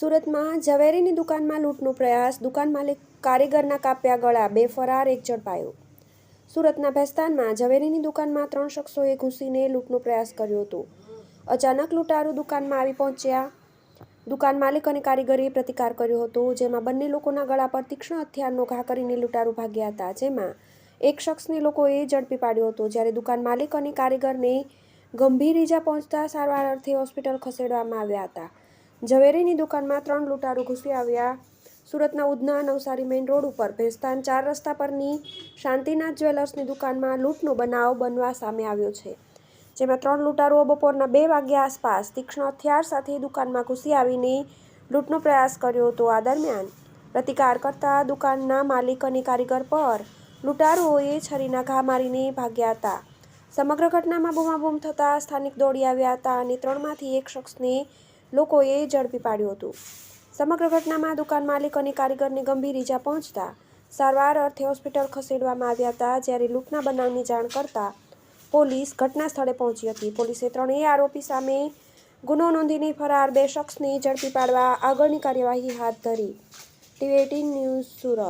સુરતમાં ઝવેરીની દુકાનમાં લૂંટનો પ્રયાસ, દુકાન માલિક કારીગરના કાપ્યા ગળા, 2 ફરાર, 1 ઝડપાયો. સુરતના ભેસ્તાનમાં ઝવેરીની દુકાનમાં 3 શખ્સોએ ઘૂસીને લૂંટનો પ્રયાસ કર્યો હતો. અચાનક લૂંટારૂ દુકાનમાં આવી પહોંચ્યા. દુકાન માલિક અને કારીગરે પ્રતિકાર કર્યો હતો, જેમાં બંને લોકોના ગળા પર તીક્ષ્ણ હથિયારનો ઘા કરીને લૂંટારૂ ભાગ્યા હતા. જેમાં એક શખ્સને લોકોએ ઝડપી પાડ્યો હતો, જ્યારે દુકાન માલિક અને કારીગરને ગંભીર ઈજા પહોંચતા સારવાર અર્થે હોસ્પિટલ ખસેડવામાં આવ્યા હતા. ઝવેરીની દુકાનમાં 3 લૂંટારૂ ઘૂસી આવ્યા. સુરતના ઉધના નવસારી મેઇન રોડ ઉપર ભેસ્તાન 4 રસ્તા પરની શાંતિનાથ જ્વેલર્સની દુકાનમાં લૂંટનો બનાવ બનવા સામે આવ્યો છે, જેમાં 3 લૂંટારૂઓ બપોરના 2 વાગ્યા આસપાસ તીક્ષ્ણ હથિયાર સાથે દુકાનમાં ઘૂસી આવીને લૂંટનો પ્રયાસ કર્યો હતો. આ દરમિયાન પ્રતિકાર કરતા દુકાનના માલિક અને કારીગર પર લૂંટારૂઓએ છરીના ઘા મારીને ભાગ્યા હતા. સમગ્ર ઘટનામાં બૂમાબૂમ થતાં સ્થાનિક દોડી આવ્યા હતા અને 3માંથી 1 શખ્સને લોકોએ ઝડપી પાડ્યો હતો. સમગ્ર ઘટનામાં દુકાન માલિક અને કારીગરને ગંભીર ઈજા પહોંચતા સારવાર અર્થે હોસ્પિટલ ખસેડવામાં આવ્યા હતા. જ્યારે લૂંટના બનાવની જાણ કરતા પોલીસ ઘટના સ્થળે પહોંચી હતી. પોલીસે 3 આરોપી સામે ગુનો નોંધીને ફરાર 2 શખ્સને ઝડપી પાડવા આગળની કાર્યવાહી હાથ ધરી. TV18 news, Surat.